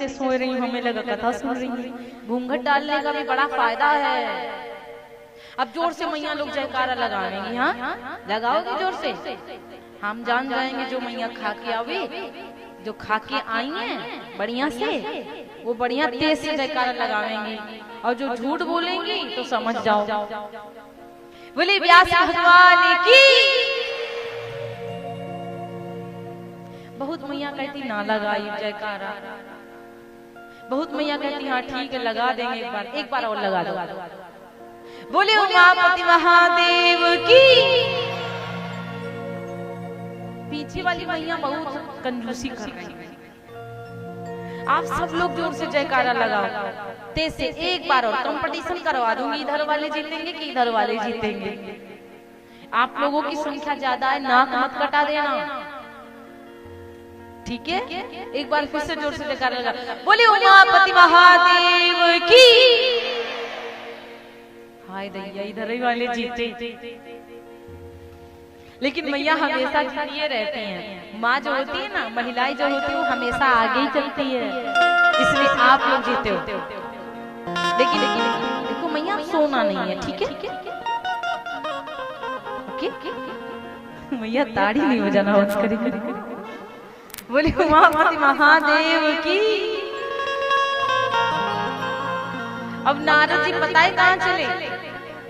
से सोए रही हूँ, हमें लगा कथा सुन रही हूँ। घूंघट डालने का भी बड़ा फायदा है। अब जोर से मैया लोग जयकारा लगाएंगी। हाँ लगाओगे जोर से, हम जान जाएंगे जो मैया खा के आवे, जो खा के आई हैं बढ़िया से, वो बढ़िया तेज से जयकारा लगावेंगी। और जो झूठ बोलेंगी तो समझ जाओ। बोले व्यास भगवान की। बहुत मैया कहती ना लगाई जयकारा, बहुत मैया कहती हाँ ठीक है लगा देंगे, एक बार और लगा दो। बोले उमापति महादेव की। पीछे वाली मैया बहुत कंजूसी कर रही है। आप सब लोग जोर से जयकारा लगाओ तेज से, एक बार और कंपटीशन करवा दूंगी, इधर वाले जीतेंगे कि इधर वाले जीतेंगे। आप लोगों की संख्या ज्यादा है, नाक मत कटा देना, ठीक है? एक बार फिर से जोर से जयकारा लगा। बोले उमापति महादेव की। हाय दैया, इधर ही वाले जीते। लेकिन मैया हमेशा ये रहती हैं, माँ जो होती है ना, महिलाएं जो होती है वो हमेशा आगे ही चलती है, इसलिए आप लोग जीते हो। लेकिन देखो मैया सोना नहीं है, ठीक है? ओके मैया ताड़ी नहीं बजाना हो करेगी। बोले उमापति महादेव की। अब नारद जी बताए कहाँ चले?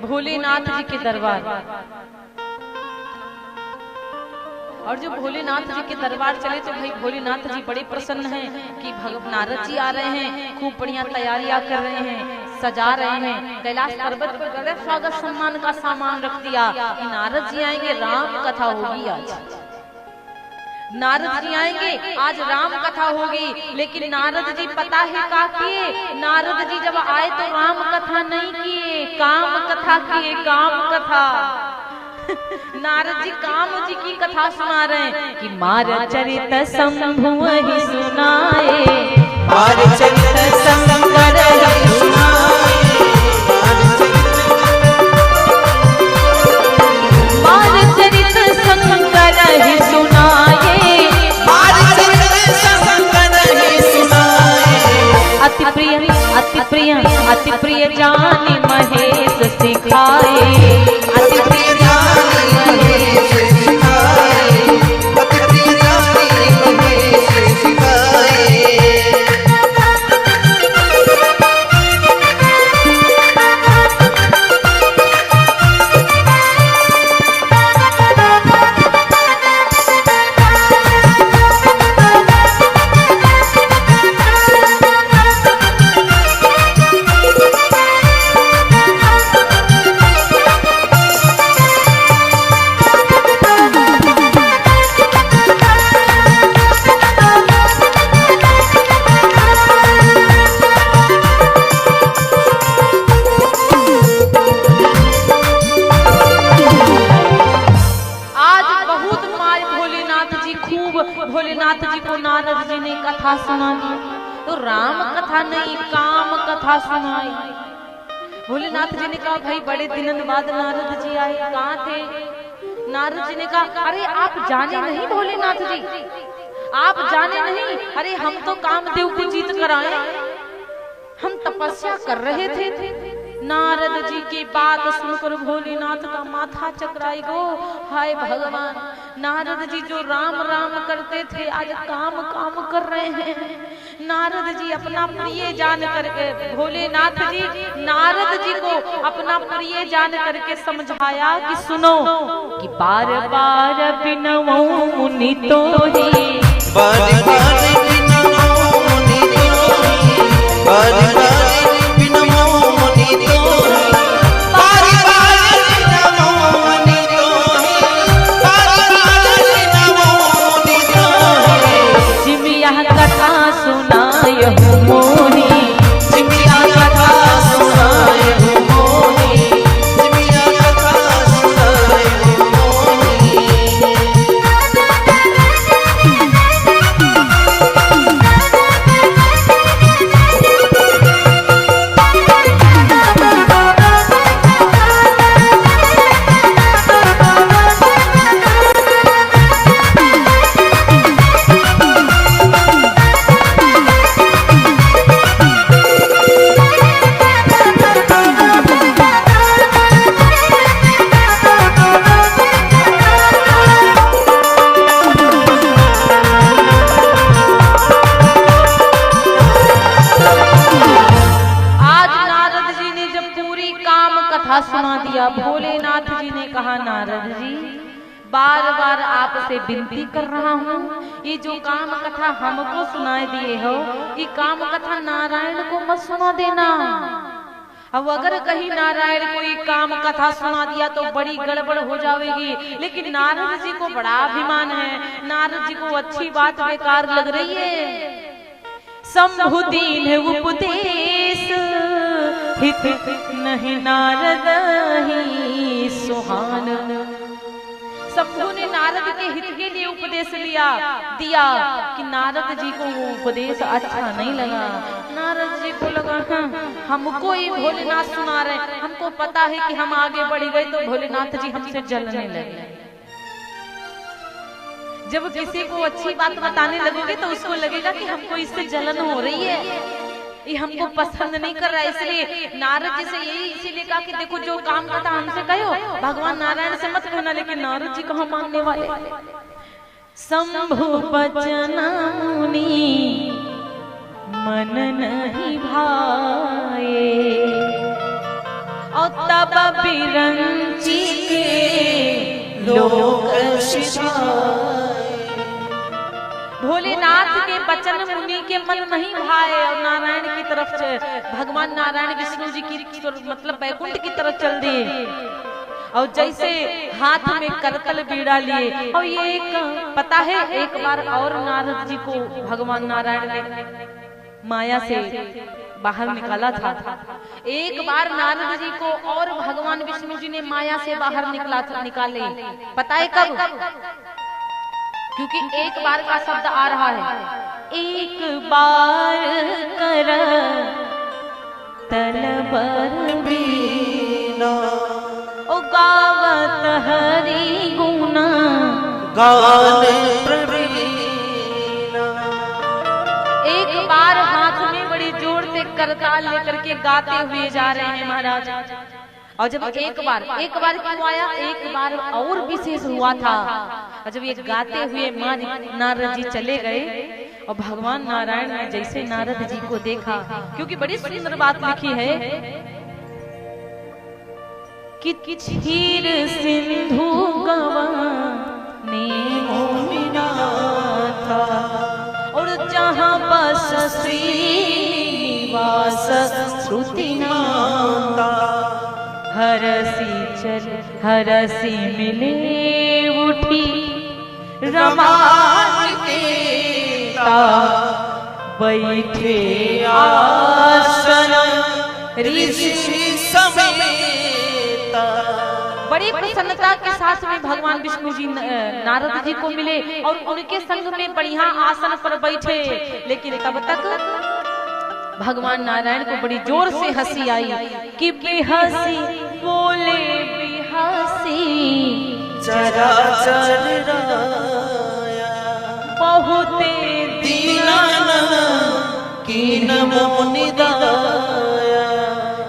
भोलेनाथ जी के दरबार। और जो भोलेनाथ जी के दरबार चले तो भाई भोलेनाथ जी बड़े प्रसन्न हैं कि भगवान नारद जी आ रहे हैं, खूब बढ़िया तैयारियां कर रहे हैं, सजा रहे हैं। कैलाश पर्वत पर बड़े स्वागत सम्मान का सामान रख दिया कि नारद जी आएंगे, राम कथा होगी आज। नारद जी आएंगे आज राम कथा होगी। लेकिन नारद जी पता है क्या किए? नारद जी जब आए तो राम कथा नहीं किए, काम कथा किए, काम कथा। नारद जी काम जी की कथा सुना रहे हैं कि मार चरित शंभु ही सुनाए, मार चरित शंकर ही सुनाए, मार चरित शंकर ही सुनाए, मार चरित शंकर ही सुनाए। अति प्रिय अति प्रिय अति प्रिय जानी महेश सिखाए, अति प्रिय भोलेनाथ जी को नारद जी ने कथा सुना दी। तो राम कथा नहीं, काम कथा सुनाई। भोलेनाथ जी ने कहा भाई बड़े दिनों बाद नारद जी आए, कहाँ थे? नारद जी ने कहा अरे आप जाने नहीं भोलेनाथ जी, आप जाने नहीं, अरे हम तो कामदेव को जीत कर आए, हम तपस्या कर रहे थे। नारद जी की बात सुनकर भोलेनाथ का माथा चकराई गो। हाय भगवान, नारद जी जो राम राम करते थे आज काम काम कर रहे हैं। नारद जी अपना प्रिय जान करके, भोलेनाथ जी नारद जी को अपना प्रिय जान करके समझाया कि सुनो कि बार बार बिनवो मुनि तो ही, बार बार बिनवो मुनि तो ही, बार बार बिनवो मुनि तो ही, बार बार बिनवो मुनि तो ही, बार बार बिनवो मुनि तो ही। जिमिया कथा सुनाय हो मोही, जिमिया कथा सुनाय हो मोही, जिमिया कथा सुनाय हो मोही। कथा सुना दिया। भोलेनाथ जी ने कहा नारद जी बार बार आपसे विनती कर रहा हूँ, ये जो काम कथा हमको सुनाए दिए हो, ये काम कथा नारायण को मत सुना देना। अब अगर कहीं नारायण को ये काम कथा सुना दिया तो बड़ी गड़बड़ हो जाएगी। लेकिन नारद जी को बड़ा अभिमान है, नारद जी को अच्छी बात बेकार लग रही है। शंभु दीन उपदेश हित नहीं नारद ही सुहान। शंभु ने नारद के हित के लिए उपदेश दिया कि नारद जी को वो उपदेश अच्छा नहीं लगा। नारद जी को लगा हमको ये भोलेनाथ सुना रहे, हमको पता है कि हम आगे बढ़ गए तो भोलेनाथ जी हमसे जलने लगे। जब किसी को अच्छी बात बताने लगोगे तो उसको लगेगा कि हमको इससे जलन हो रही है, ये हमको पसंद नहीं कर रहा है। इसलिए नारद जी से यही इसीलिए कहा कि देखो जो काम कथा हमसे कहो भगवान नारायण से मत कहना। लेकिन नारद जी कहाँ मानने वाले। शंभु बचन मुनि मन नहीं भाए और तब बिरंची के लोक सिधाए। भोलेनाथ के बचन मुनि के मन नहीं भाए और नारायण की तरफ से भगवान नारायण विष्णु जी की मतलब बैकुंठ की तरफ चल दिए। और जैसे हाथ में करतल बीड़ा लिए और ये एक पता है एक बार और नारद जी को भगवान नारायण ने माया से बाहर निकाला था। एक बार नारद जी को और भगवान विष्णु जी ने माया से बाहर निकाले। पता है कब? क्योंकि एक बार का शब्द आ रहा है, एक बार कर तलबर बीना ओ गावत हरि गुना गाने प्रवीणा। एक बार हाथ में बड़ी जोर से करताल लेकर के गाते हुए जा रहे हैं महाराज। और जब एक बार क्यों आया, एक बार और विशेष हुआ था। और जब ये गाते हुए नारद जी चले गए और भगवान नारायण ने जैसे नारद जी को देखा, क्योंकि बड़ी सुंदर बात लिखी है कि क्षीर सिंधु गवाने मोमिना था और जहाँ बस श्रीनिवास श्रुति नाता। हरसी मिले उठी रमान के बैठे आसन ऋषि समेत। बड़ी प्रसन्नता के साथ में भगवान विष्णु जी नारद जी को मिले और उनके संग में बढ़िया आसन पर बैठे। लेकिन तब तक भगवान नारायण को बड़ी जोर से हंसी आई कि बेहसी बोले बेहसी चराचर राया बहुते दीनाना कीन मोनिदाया।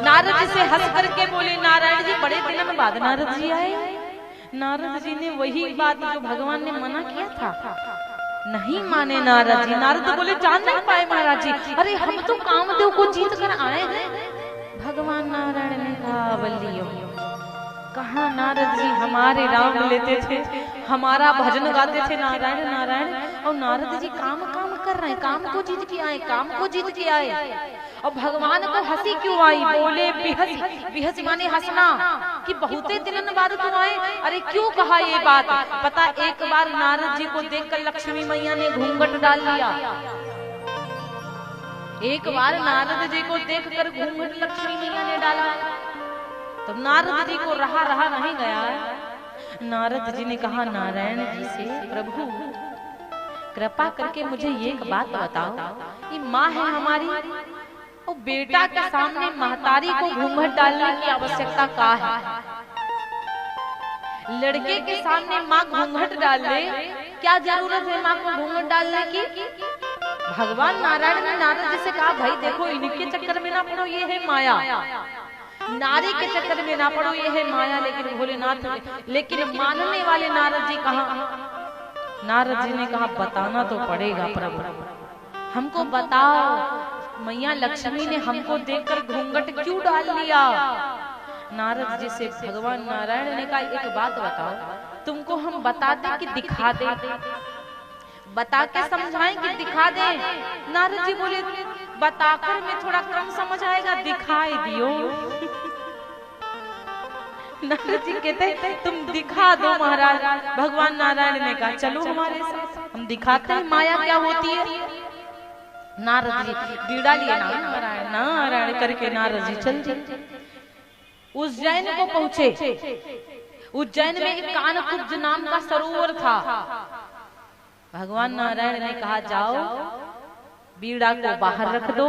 नारद जी से हंस करके बोले नारायण जी बड़े दिनों बाद नारद जी आए। नारद जी ने वही बात जो भगवान ने मना किया था नहीं माने नारद जी। नारद बोले जान नहीं पाए महाराज जी, अरे हम तो कामदेव को जीत कर आए हैं। भगवान नारायण ने कहा बल्लियों कहा नारद जी हमारे नाम लेते थे, हमारा भजन गाते थे नारायण नारायण, और नारद जी काम कर रहे हैं, काम को जीत के आए। और भगवान को हंसी क्यों आई? बोले बिहसी माने हंसना कि बहुते दिनों बाद क्यों आए। अरे क्यों कहा ये बात? पता एक बार नारद जी को देखकर लक्ष्मी मैया ने घूंघट डाल लिया। एक बार नारद जी को देखकर घूंघट लक्ष्मी मैया ने डाला। तब नारद जी को रहा नहीं गया। नारद जी ने कहा नारायण जी से, प्रभु कृपा करके मुझे एक बात बताओ, ये माँ है हमारी और बेटा के सामने महतारी को घूंघट डालने की आवश्यकता का है? लड़के के सामने माँ घूंघट डाल ले, क्या जरूरत है माँ को घूंघट डालने की? भगवान नारायण ने नारद जी से कहा भाई देखो इनके चक्कर में ना पड़ो, ये है माया, नारी के चक्कर में ना पड़ो, ये है माया। लेकिन भोलेनाथ लेकिन मानने वाले नारद जी कहा, नारद जी ने कहा बताना तो पड़ेगा प्रभु, हमको बताओ मैया लक्ष्मी ने हमको देखकर घूंघट क्यों डाल लिया? नारद जी से भगवान नारायण ने कहा एक बात बताओ, तुमको हम बता दें कि दिखा दें, बता के समझाएं कि दिखा दें? नारद जी बोले बताकर में थोड़ा कम समझ आएगा, दिखाई दियो। नारद जी कहते तुम दिखा दो महाराज। भगवान नारायण ने कहा चलो हमारे साथ, हम दिखाते हैं माया क्या होती है। नारद जी बीड़ा लिए नारायण नारायण करके नारद जी चल दिए। उज्जैन को पहुंचे। उज्जैन में एक कानकुब्ज नाम का सरोवर था। भगवान नारायण ने कहा जाओ बीड़ा को बाहर रख दो,